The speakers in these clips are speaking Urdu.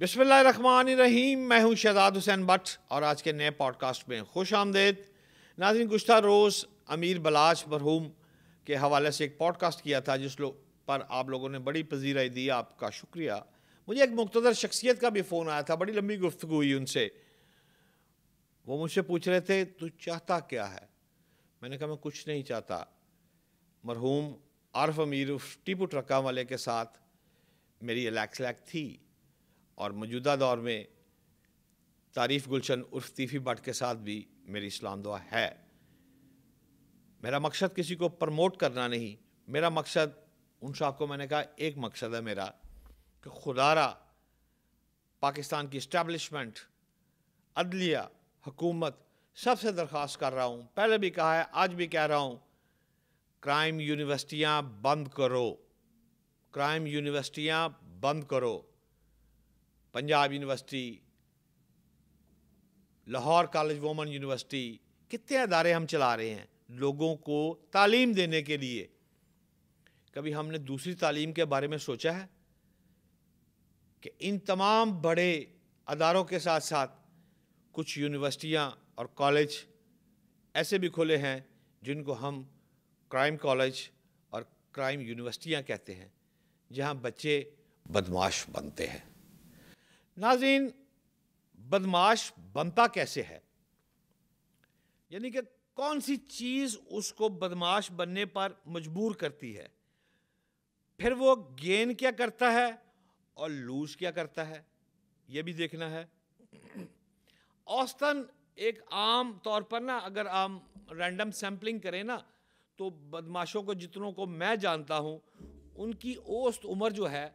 بسم اللہ الرحمن الرحیم. میں ہوں شہزاد حسین بٹ اور آج کے نئے پوڈ کاسٹ میں خوش آمدید. ناظرین، گزشتہ روز امیر بلاچ مرحوم کے حوالے سے ایک پوڈ کاسٹ کیا تھا جس پر آپ لوگوں نے بڑی پذیرائی دی. آپ کا شکریہ. مجھے ایک مقتدر شخصیت کا بھی فون آیا تھا, بڑی لمبی گفتگو ہوئی ان سے. وہ مجھ سے پوچھ رہے تھے تو چاہتا کیا ہے. میں نے کہا میں کچھ نہیں چاہتا. مرحوم عارف امیر ٹیپو ٹرکا والے کے ساتھ میری الیک تھی اور موجودہ دور میں تعریف گلشن عرف طیفی بٹ کے ساتھ بھی میری اسلام دعا ہے. میرا مقصد کسی کو پرموٹ کرنا نہیں. میرا مقصد ان صاحب کو میں نے کہا ایک مقصد ہے میرا کہ خدا را پاکستان کی اسٹیبلشمنٹ, عدلیہ, حکومت سب سے درخواست کر رہا ہوں, پہلے بھی کہا ہے آج بھی کہہ رہا ہوں, کرائم یونیورسٹیاں بند کرو. کرائم یونیورسٹیاں بند کرو. Punjab university, Lahore college women university, کتنے ادارے ہم چلا رہے ہیں لوگوں کو تعلیم دینے کے لیے. کبھی ہم نے دوسری تعلیم کے بارے میں سوچا ہے کہ ان تمام بڑے اداروں کے ساتھ ساتھ کچھ یونیورسٹیاں اور کالج ایسے بھی کھلے ہیں جن کو ہم کرائم کالج اور کرائم یونیورسٹیاں کہتے ہیں, جہاں بچے بدمعاش بنتے ہیں. ناظرین, بدمعاش بنتا کیسے ہے؟ یعنی کہ کون سی چیز اس کو بدمعاش بننے پر مجبور کرتی ہے؟ پھر وہ گین کیا کرتا ہے اور لوز کیا کرتا ہے, یہ بھی دیکھنا ہے. اوسطاً ایک عام طور پر نا, اگر ہم رینڈم سیمپلنگ کریں نا, تو بدمعاشوں کو جتنوں کو میں جانتا ہوں ان کی اوسط عمر جو ہے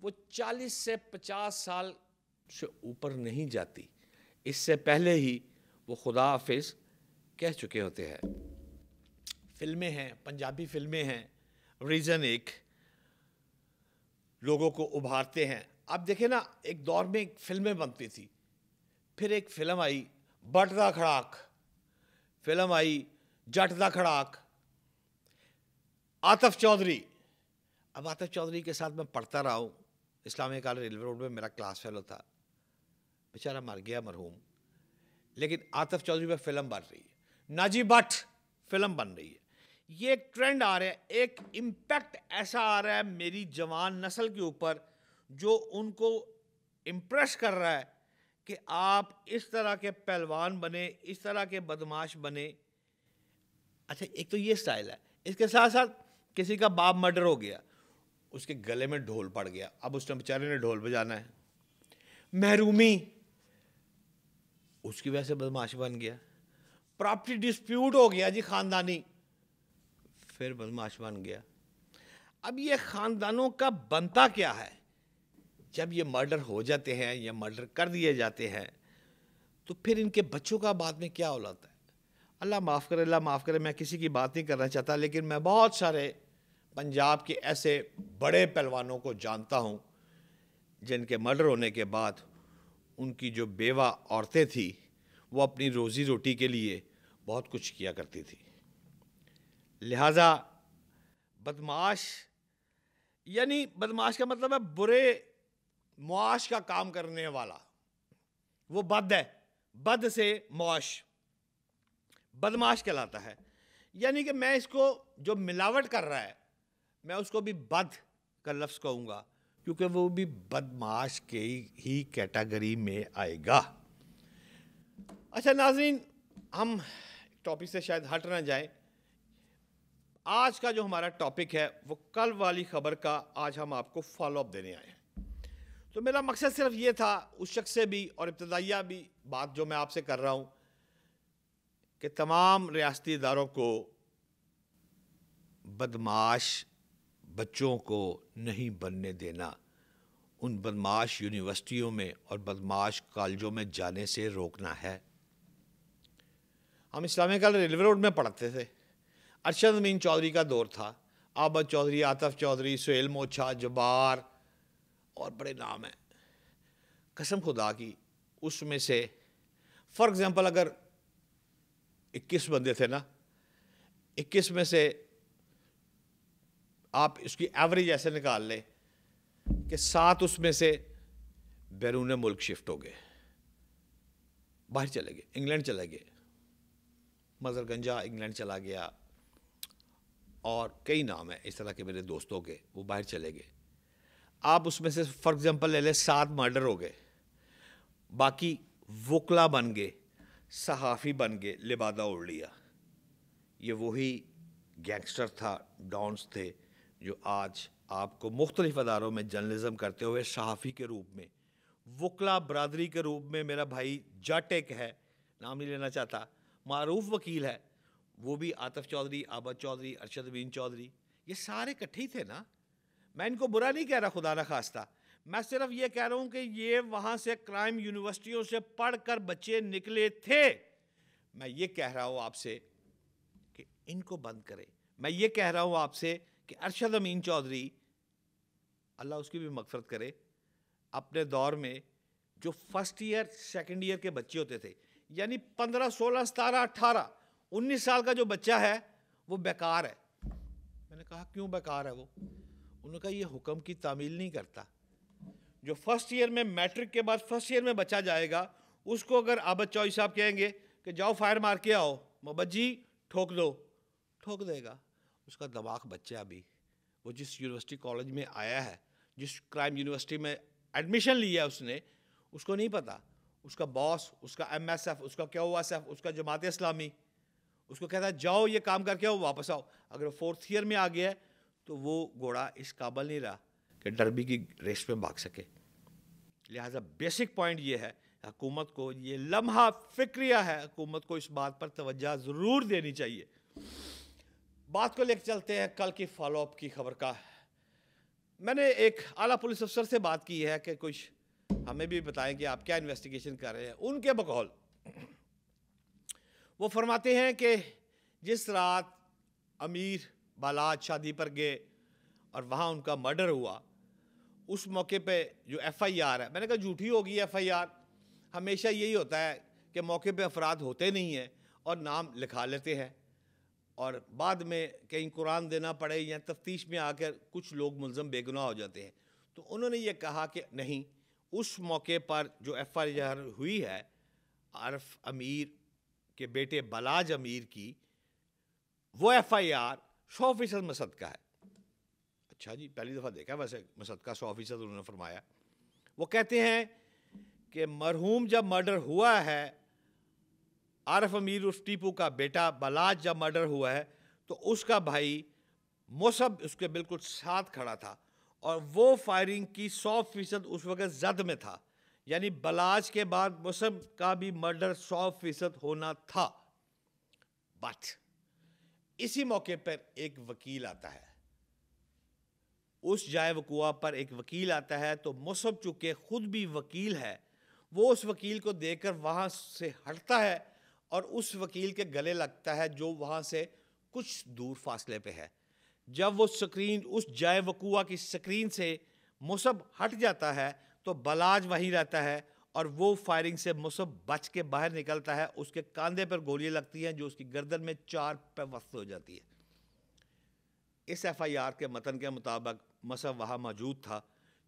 وہ 40 سے 50 سال سے اوپر نہیں جاتی. اس سے پہلے ہی وہ خدا حافظ کہہ چکے ہوتے ہیں. فلمیں ہیں, پنجابی فلمیں ہیں, ریزن ایک لوگوں کو ابھارتے ہیں. آپ دیکھیں نا, ایک دور میں ایک فلمیں بنتی تھی, پھر ایک فلم آئی بٹ دا کھڑاک, فلم آئی جٹ دا کھڑاک, آتف چودھری. اب آتف چودھری کے ساتھ میں پڑھتا رہا ہوں, اسلامیہ کالج ریلوے روڈ میں میرا کلاس فیلو تھا, بیچارہ مر گیا مرحوم. لیکن آتف چودھری پہ فلم بن رہی ہے, ناجی بٹ فلم بن رہی ہے. یہ ایک ٹرینڈ آ رہا ہے, ایک امپیکٹ ایسا آ رہا ہے میری جوان نسل کے اوپر جو ان کو امپریس کر رہا ہے کہ آپ اس طرح کے پہلوان بنے, اس طرح کے بدمعاش بنے. اچھا, ایک تو یہ سٹائل ہے. اس کے ساتھ ساتھ کسی کا باپ مرڈر ہو گیا, اس کے گلے میں ڈھول پڑ گیا, اب اس نے بیچارے نے ڈھول بجانا ہے. محرومی, اس کی وجہ سے بدمعاش بن گیا. پراپرٹی ڈسپیوٹ ہو گیا جی خاندانی, پھر بدمعاش بن گیا. اب یہ خاندانوں کا بنتا کیا ہے؟ جب یہ مرڈر ہو جاتے ہیں یا مرڈر کر دیے جاتے ہیں تو پھر ان کے بچوں کا بعد میں کیا ہوتا ہے؟ اللہ معاف کرے, اللہ معاف کرے, میں کسی کی بات نہیں کرنا چاہتا, لیکن میں بہت سارے پنجاب کے ایسے بڑے پہلوانوں کو جانتا ہوں جن کے مرڈر ہونے کے بعد ان کی جو بیوہ عورتیں تھیں وہ اپنی روزی روٹی کے لیے بہت کچھ کیا کرتی تھی. لہٰذا بدمعاش, یعنی بدمعاش کا مطلب ہے برے معاش کا کام کرنے والا. وہ بد ہے, بد سے معاش, بدمعاش کہلاتا ہے. یعنی کہ میں اس کو جو ملاوٹ کر رہا ہے میں اس کو بھی بد کا لفظ کہوں گا, کیونکہ وہ بھی بدمعاش کے ہی کیٹیگری میں آئے گا. اچھا ناظرین, ہم ٹاپک سے شاید ہٹ نہ جائیں. آج کا جو ہمارا ٹاپک ہے وہ کل والی خبر کا آج ہم آپ کو فالو اپ دینے آئے ہیں. تو میرا مقصد صرف یہ تھا, اس شخص سے بھی اور ابتدائیہ بھی بات جو میں آپ سے کر رہا ہوں, کہ تمام ریاستی اداروں کو بدمعاش بچوں کو نہیں بننے دینا, ان بدمعاش یونیورسٹیوں میں اور بدمعاش کالجوں میں جانے سے روکنا ہے. ہم اسلامیہ کالج ریلوے روڈ میں پڑھتے تھے, ارشد امین چودھری کا دور تھا, عابد چودھری, آتف چودھری, سہیل موچھا, جبار اور بڑے نام ہیں. قسم خدا کی اس میں سے فار ایگزامپل اگر 21 بندے تھے نا, 21 میں سے آپ اس کی ایوریج ایسے نکال لیں کہ 7 اس میں سے بیرون ملک شفٹ ہو گئے, باہر چلے گئے, انگلینڈ چلے گئے, مظہر گنجا انگلینڈ چلا گیا, اور کئی نام ہیں اس طرح کے میرے دوستوں کے, وہ باہر چلے گئے. آپ اس میں سے فار ایگزامپل لے لیں 7 مرڈر ہو گئے, باقی وکلا بن گئے, صحافی بن گئے, لبادہ اوڑھ لیا. یہ وہی گینگسٹر تھا, ڈانس تھے, جو آج آپ کو مختلف اداروں میں جرنلزم کرتے ہوئے صحافی کے روپ میں, وکلا برادری کے روپ میں میرا بھائی جٹ ایک ہے, نام نہیں لینا چاہتا, معروف وکیل ہے, وہ بھی عاطف چودھری, عابد چودھری, ارشد امین چودھری, یہ سارے اکٹھے ہی تھے نا. میں ان کو برا نہیں کہہ رہا خدا نہ خواستہ, میں صرف یہ کہہ رہا ہوں کہ یہ وہاں سے کرائم یونیورسٹیوں سے پڑھ کر بچے نکلے تھے. میں یہ کہہ رہا ہوں آپ سے کہ ان کو بند کرے. میں یہ کہہ رہا ہوں آپ سے کہ ارشد امین چودھری, اللہ اس کی بھی مغفرت کرے, اپنے دور میں جو فرسٹ ایئر سیکنڈ ایئر کے بچے ہوتے تھے, یعنی 15 16 17 18 19 سال کا جو بچہ ہے وہ بیکار ہے. میں نے کہا کیوں بیکار ہے وہ؟ انہوں نے کہا یہ حکم کی تعمیل نہیں کرتا. جو فرسٹ ایئر میں میٹرک کے بعد فرسٹ ایئر میں بچہ جائے گا, اس کو اگر عابد چودھری صاحب کہیں گے کہ جاؤ فائر مار کے آؤ, محمد جی ٹھوک دو, ٹھوک دے گا. اس کا دماغ بچہ ابھی, وہ جس یونیورسٹی کالج میں آیا ہے, جس کرائم یونیورسٹی میں ایڈمیشن لیا ہے, اس کو نہیں پتا. اس کا باس, اس کا ایم ایس ایف, اس کا کیو ایس ایف, اس کا جماعت اسلامی اس کو کہتا ہے جاؤ یہ کام کر کے آؤ, واپس آؤ. اگر وہ 4th ایئر میں آ گیا ہے تو وہ گھوڑا اس قابل نہیں رہا کہ ڈربی کی ریس میں بھاگ سکے. لہٰذا بیسک پوائنٹ یہ ہے, حکومت کو یہ لمحہ فکریہ ہے, حکومت کو اس بات پر توجہ ضرور دینی چاہیے. بات کو لے کے چلتے ہیں کل کی فالو اپ کی خبر کا. میں نے ایک اعلیٰ پولیس افسر سے بات کی ہے کہ کچھ ہمیں بھی بتائیں کہ آپ کیا انویسٹیگیشن کر رہے ہیں. ان کے بقول وہ فرماتے ہیں کہ جس رات امیر بالاج شادی پر گئے اور وہاں ان کا مرڈر ہوا, اس موقع پہ جو ایف آئی آر ہے, میں نے کہا جھوٹی ہوگی ایف آئی آر. ہمیشہ یہی ہوتا ہے کہ موقع پہ افراد ہوتے نہیں ہیں اور نام لکھا لیتے ہیں, اور بعد میں کہیں قرآن دینا پڑے یا تفتیش میں آ کر کچھ لوگ ملزم بے گناہ ہو جاتے ہیں. تو انہوں نے یہ کہا کہ نہیں, اس موقع پر جو ایف آئی آر ہوئی ہے عارف امیر کے بیٹے بالاج امیر کی, وہ ایف آئی آر 100% مسد کا ہے. اچھا جی, پہلی دفعہ دیکھا ویسے مسد کا 100% انہوں نے فرمایا. وہ کہتے ہیں کہ مرحوم جب مرڈر ہوا ہے, عارف امیر اس ٹیپو کا بیٹا بالاج جب مرڈر ہوا ہے, تو اس کا بھائی مصب اس کے بالکل ساتھ کھڑا تھا, اور وہ فائرنگ کی 100% اس وقت زد میں تھا. یعنی بالاج کے بعد مصب کا بھی مرڈر 100% ہونا تھا. بٹ اسی موقع پر ایک وکیل آتا ہے, اس جائے وقوع پر ایک وکیل آتا ہے, تو مصب چونکہ خود بھی وکیل ہے, وہ اس وکیل کو دیکھ کر وہاں سے ہٹتا ہے اور اس وکیل کے گلے لگتا ہے جو وہاں سے کچھ دور فاصلے پہ ہے. جب وہ سکرین, اس جائے وقوع کی سکرین سے مصب ہٹ جاتا ہے تو بالاج وہیں رہتا ہے, اور وہ فائرنگ سے مصب بچ کے باہر نکلتا ہے. اس کے کاندھے پر گولیاں لگتی ہیں جو اس کی گردن میں 4 پہ وصل ہو جاتی ہے. اس ایف آئی آر کے متن کے مطابق مصب وہاں موجود تھا,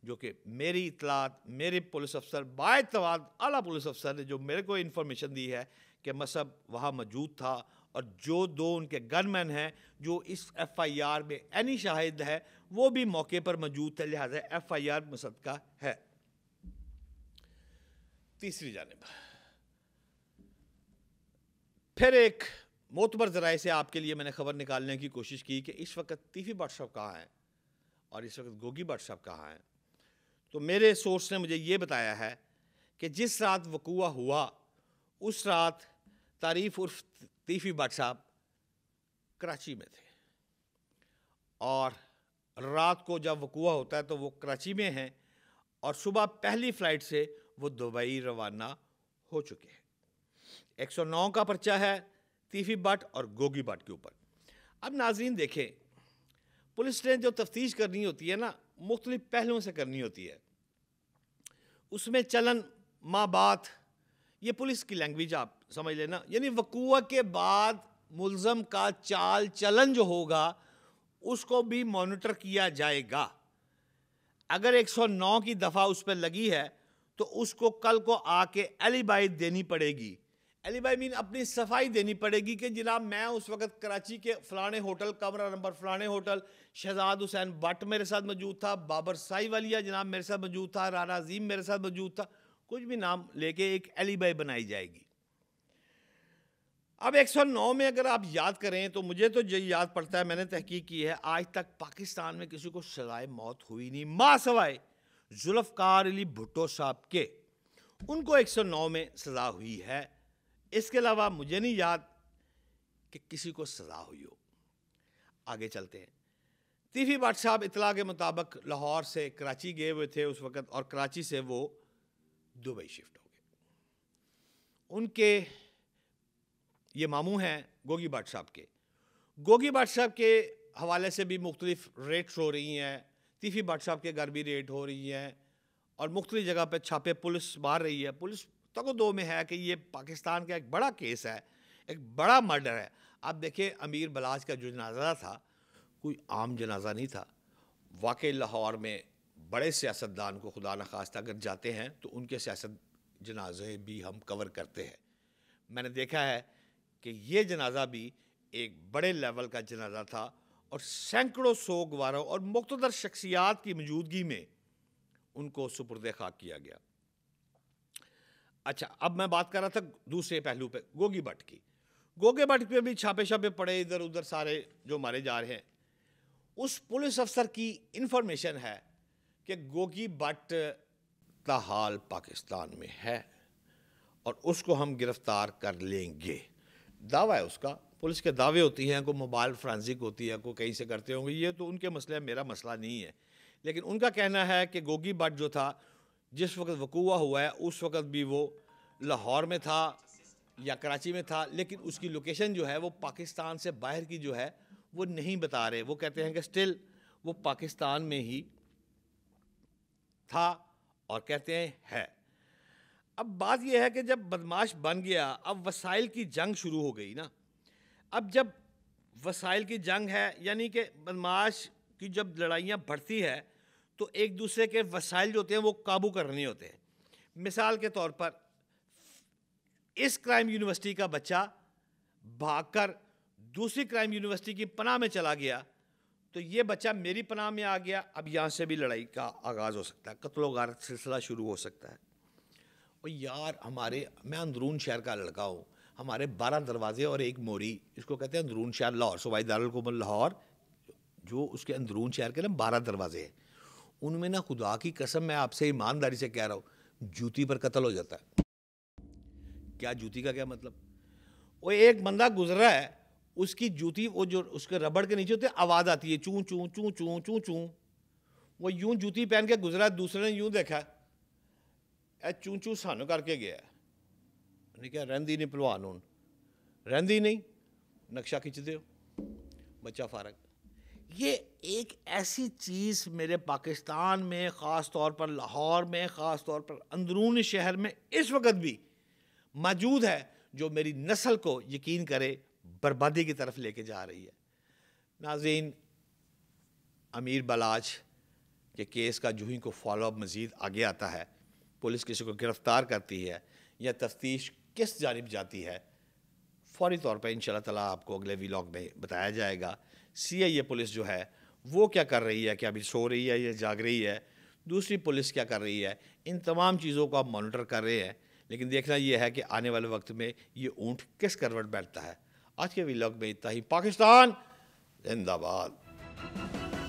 جو کہ میری اطلاعات, میرے پولیس افسر باعتماد اعلیٰ پولیس افسر نے جو میرے کو انفارمیشن دی ہے کہ مصب وہاں موجود تھا, اور جو 2 ان کے گن مین ہیں جو اس ایف آئی آر میں عینی شاہد ہے وہ بھی موقع پر موجود تھے. لہٰذا ایف آئی آر مصد کا ہے. تیسری جانب پھر ایک معتبر ذرائع سے آپ کے لیے میں نے خبر نکالنے کی کوشش کی کہ اس وقت تیفی بٹ صاحب کہاں ہیں اور اس وقت گوگی بٹ صاحب کہاں ہیں. تو میرے سورس نے مجھے یہ بتایا ہے کہ جس رات وقوع ہوا اس رات تعریف عرف تیفی بٹ صاحب کراچی میں تھے, اور رات کو جب وقوع ہوتا ہے تو وہ کراچی میں ہیں, اور صبح پہلی فلائٹ سے وہ دبئی روانہ ہو چکے ہیں. 109 کا پرچہ ہے تیفی بٹ اور گوگی بٹ کے اوپر. اب ناظرین دیکھیں, پولیس نے جو تفتیش کرنی ہوتی ہے نا, مختلف پہلوؤں سے کرنی ہوتی ہے. اس میں چلن ماں بات, یہ پولیس کی لینگویج آپ سمجھ لینا, یعنی وقوع کے بعد ملزم کا چال چلن جو ہوگا اس کو بھی مانیٹر کیا جائے گا. اگر 109 کی دفعہ اس پہ لگی ہے تو اس کو کل کو آ کے ایلیبائی دینی پڑے گی. ایلیبائی مین اپنی صفائی دینی پڑے گی کہ جناب میں اس وقت کراچی کے فلانے ہوٹل کمرہ نمبر فلانے ہوٹل شہزاد حسین بٹ میرے ساتھ موجود تھا, بابر سائی والیہ جناب میرے ساتھ موجود تھا, رانا عظیم میرے ساتھ موجود تھا, کچھ بھی نام لے کے ایک ایلیبائی بنائی جائے گی. اب 109 میں اگر آپ یاد کریں تو مجھے تو یہ یاد پڑتا ہے, میں نے تحقیق کی ہے, آج تک پاکستان میں کسی کو سزائے موت ہوئی نہیں ماں سوائے ذوالفقار علی بھٹو صاحب کے. ان کو 109 میں سزا ہوئی ہے. اس کے علاوہ مجھے نہیں یاد کہ کسی کو سزا ہوئی ہو. آگے چلتے ہیں. تیفی بٹ صاحب اطلاع کے مطابق لاہور سے کراچی گئے ہوئے تھے اس وقت, اور کراچی سے وہ دبئی شفٹ ہو گئے. ان کے یہ ماموں ہیں گوگی بٹ صاحب کے. گوگی بٹ صاحب کے حوالے سے بھی مختلف ریٹس ہو رہی ہیں. تیفی بٹ صاحب کے گھر بھی ریٹ ہو رہی ہیں اور مختلف جگہ پہ چھاپے پولیس مار رہی ہے. پولیس تک دو میں ہے کہ یہ پاکستان کا ایک بڑا کیس ہے, ایک بڑا مرڈر ہے. آپ دیکھیں امیر بلاج کا جو جنازہ تھا کوئی عام جنازہ نہیں تھا. واقعی لاہور میں بڑے سیاستدان کو خدا نخواستہ اگر جاتے ہیں تو ان کے سیاست جنازے بھی ہم کور کرتے ہیں. میں نے دیکھا ہے کہ یہ جنازہ بھی ایک بڑے لیول کا جنازہ تھا اور سینکڑوں سوگواروں اور مقتدر شخصیات کی موجودگی میں ان کو سپرد خاک کیا گیا. اچھا, اب میں بات کر رہا تھا دوسرے پہلو پہ گوگی بٹ کی. گوگی بٹ پہ بھی چھاپے چھاپے پڑے ادھر ادھر سارے جو مارے جا رہے ہیں. اس پولیس افسر کی انفارمیشن ہے کہ گوگی بٹ کا حال پاکستان میں ہے اور اس کو ہم گرفتار کر لیں گے. دعویٰ ہے اس کا, پولیس کے دعوے ہوتی ہیں, کوئی موبائل فرانزک ہوتی ہے, کوئی کہیں سے کرتے ہوں گے, یہ تو ان کے مسئلہ ہے, میرا مسئلہ نہیں ہے. لیکن ان کا کہنا ہے کہ گوگی بٹ جو تھا جس وقت وقوع ہوا ہے اس وقت بھی وہ لاہور میں تھا یا کراچی میں تھا, لیکن اس کی لوکیشن جو ہے وہ پاکستان سے باہر کی جو ہے وہ نہیں بتا رہے. وہ کہتے ہیں کہ سٹل وہ پاکستان میں ہی تھا اور کہتے ہیں ہے. اب بات یہ ہے کہ جب بدماش بن گیا, اب وسائل کی جنگ شروع ہو گئی نا. اب جب وسائل کی جنگ ہے یعنی کہ بدماش کی جب لڑائیاں بڑھتی ہے تو ایک دوسرے کے وسائل جو ہوتے ہیں وہ قابو کرنے ہوتے ہیں. مثال کے طور پر اس کرائم یونیورسٹی کا بچہ بھاگ کر دوسری کرائم یونیورسٹی کی پناہ میں چلا گیا تو یہ بچہ میری پناہ میں آ گیا. اب یہاں سے بھی لڑائی کا آغاز ہو سکتا ہے, قتل و غارت سلسلہ شروع ہو سکتا ہے. اور یار میں اندرون شہر کا لڑکا ہوں, ہمارے 12 دروازے اور ایک موری, اس کو کہتے ہیں اندرون شہر لاہور, صوبائی دارالحکومت لاہور جو اس کے اندرون شہر کے نا 12 دروازے ہیں, ان میں نا خدا کی قسم میں آپ سے ایمانداری سے کہہ رہا ہوں جوتی پر قتل ہو جاتا ہے. کیا جوتی کا کیا مطلب؟ وہ ایک بندہ گزرا ہے, اس کی جوتی وہ جو اس کے ربڑ کے نیچے ہوتے آواز آتی ہے چوں چوں چوں چوں چوں چوں, وہ یوں جوتی پہن کے گزرا, دوسرے نے یوں دیکھا اے چوں چوں سانو کر کے گیا. نے کہا رہندی نہیں پلوان ہوں, رہندی نہیں, نقشہ کھچ دے بچہ فارغ. یہ ایک ایسی چیز میرے پاکستان میں خاص طور پر لاہور میں خاص طور پر اندرون شہر میں اس وقت بھی موجود ہے جو میری نسل کو یقین کرے بربادی کی طرف لے کے جا رہی ہے. ناظرین, امیر بلاج کے کیس کا جو ہی کو فالو اپ مزید آگے آتا ہے, پولیس کسی کو گرفتار کرتی ہے یا تفتیش کس جانب جاتی ہے, فوری طور پہ انشاءاللہ تعالیٰ آپ کو اگلے ویلاگ میں بتایا جائے گا. سی آئی اے پولیس جو ہے وہ کیا کر رہی ہے, کیا ابھی سو رہی ہے یا جاگ رہی ہے, دوسری پولیس کیا کر رہی ہے, ان تمام چیزوں کو آپ مانیٹر کر رہے ہیں. لیکن دیکھنا یہ ہے کہ آنے والے وقت میں یہ اونٹ کس کروٹ بیٹھتا ہے. آج کے ویلاگ میں اتنا ہی. پاکستان زندہ باد.